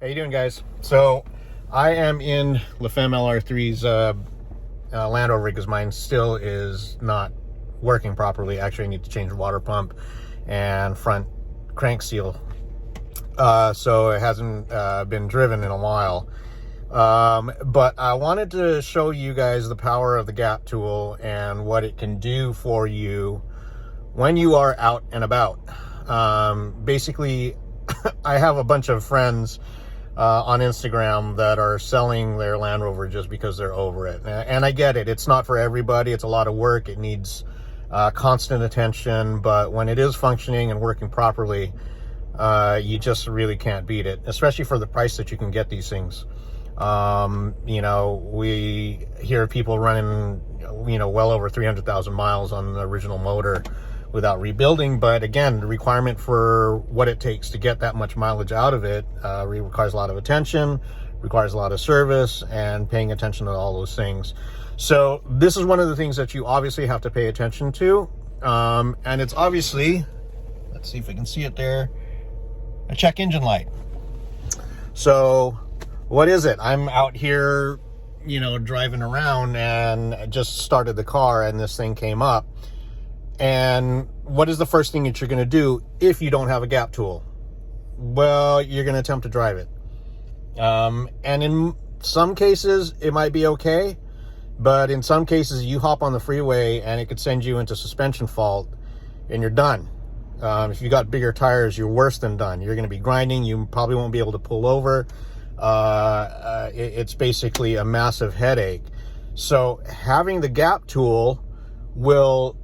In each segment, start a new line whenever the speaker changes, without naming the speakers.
How you doing, guys? So I am in LaFemme LR3's Land Rover because mine still is not working properly. Actually, I need to change the water pump and front crank seal. So it hasn't been driven in a while. But I wanted to show you guys the power of the gap tool and what it can do for you when you are out and about. Basically, I have a bunch of friends on Instagram that are selling their Land Rover just because they're over it. And I get it. It's not for everybody. It's a lot of work. It needs constant attention. But when it is functioning and working properly, you just really can't beat it, especially for the price that you can get these things. You know, we hear people running, well over 300,000 miles on the original motor without rebuilding. But again, the requirement for what it takes to get that much mileage out of it requires a lot of attention, requires a lot of service and paying attention to all those things. So this is one of the things that you obviously have to pay attention to. And it's obviously, let's see if I can see it there, a check engine light. So what is it? I'm out here, driving around and just started the car and this thing came up. And what is the first thing that you're going to do if you don't have a gap tool? Well, you're going to attempt to drive it. And in some cases, it might be okay. But in some cases, you hop on the freeway and it could send you into suspension fault and you're done. If you got bigger tires, you're worse than done. You're going to be grinding. You probably won't be able to pull over. It's basically a massive headache. So having the gap tool will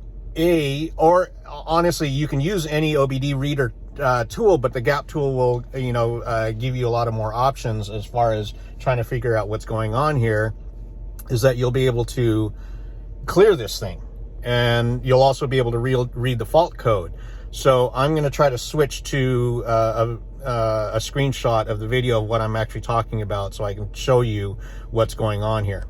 or honestly, you can use any OBD reader tool, but the gap tool will, give you a lot of more options as far as trying to figure out what's going on here, is that you'll be able to clear this thing and you'll also be able to read the fault code. So I'm going to try to switch to a screenshot of the video of what I'm actually talking about so I can show you what's going on here.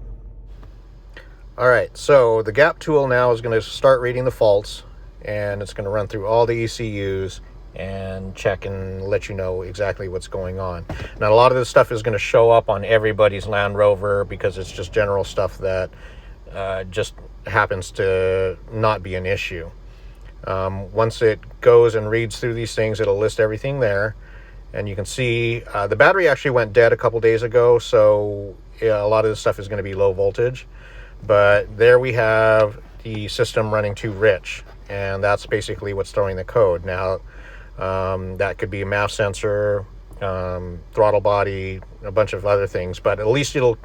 All right, so the gap tool now is going to start reading the faults and it's going to run through all the ECUs and check and let you know exactly what's going on. Now, a lot of this stuff is going to show up on everybody's Land Rover because it's just general stuff that just happens to not be an issue. Once it goes and reads through these things, it'll list everything there. And you can see the battery actually went dead a couple days ago, so a lot of this stuff is going to be low voltage. But there we have the system running too rich, and that's basically what's throwing the code. Now, that could be a MAF sensor, throttle body, a bunch of other things, but at least it'll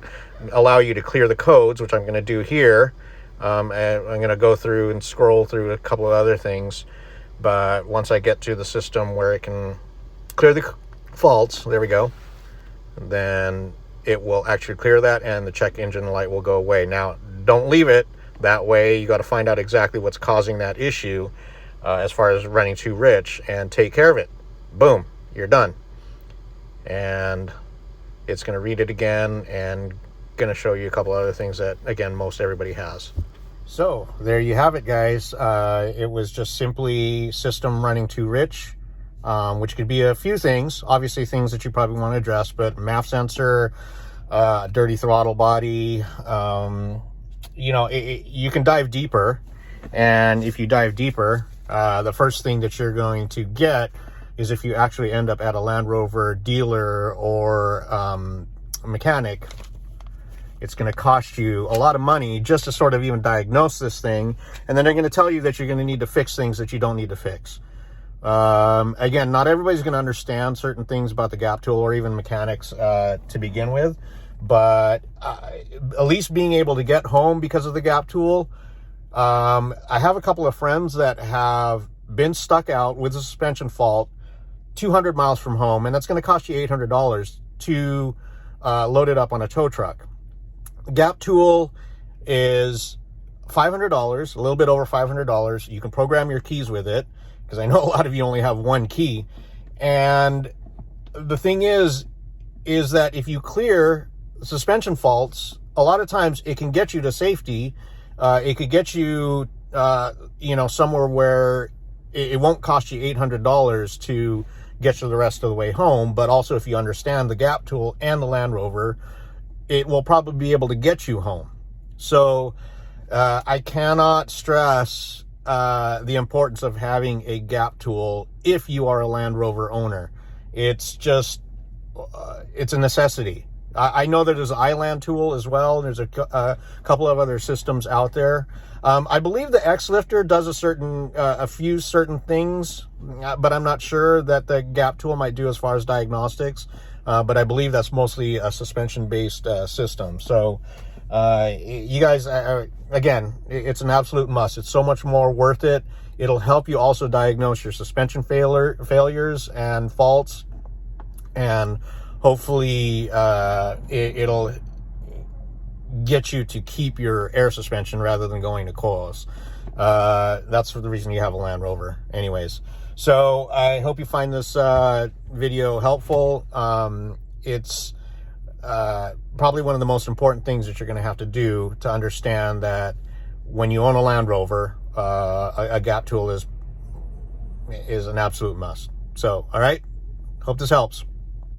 allow you to clear the codes, which I'm going to do here. And I'm going to go through and scroll through a couple of other things, but once I get to the system where it can clear the faults, there we go, then it will actually clear that and the check engine light will go away. Now, don't leave it that way. You got to find out exactly what's causing that issue as far as running too rich and take care of it. Boom, you're done. And it's going to read it again and going to show you a couple other things that, again, most everybody has. So there you have it, guys. It was just simply system running too rich, which could be a few things, obviously things that you probably want to address, but MAF sensor, dirty throttle body, you can dive deeper. And if you dive deeper, the first thing that you're going to get is if you actually end up at a Land Rover dealer or a mechanic, it's going to cost you a lot of money just to sort of even diagnose this thing. And then they're going to tell you that you're going to need to fix things that you don't need to fix. Again, not everybody's going to understand certain things about the gap tool or even mechanics to begin with. But at least being able to get home because of the gap tool. I have a couple of friends that have been stuck out with a suspension fault 200 miles from home, and that's going to cost you $800 to load it up on a tow truck. Gap tool is $500, a little bit over $500. You can program your keys with it, because I know a lot of you only have one key. And the thing is that if you clear suspension faults, a lot of times it can get you to safety. It could get you, somewhere where it won't cost you $800 to get you the rest of the way home. But also, if you understand the gap tool and the Land Rover, it will probably be able to get you home. So I cannot stress the importance of having a gap tool if you are a Land Rover owner. It's just, it's a necessity. I know that there's an iLand tool as well. There's a couple of other systems out there. I believe the X-Lifter does a few certain things, but I'm not sure that the gap tool might do as far as diagnostics. But I believe that's mostly a suspension-based system. So you guys, again, it's an absolute must. It's so much more worth it. It'll help you also diagnose your suspension failures and faults, and hopefully it'll get you to keep your air suspension rather than going to coils. That's the reason you have a Land Rover anyways. So I hope you find this video helpful. It's probably one of the most important things that you're going to have to do to understand that when you own a Land Rover, a gap tool is an absolute must. So, all right, hope this helps.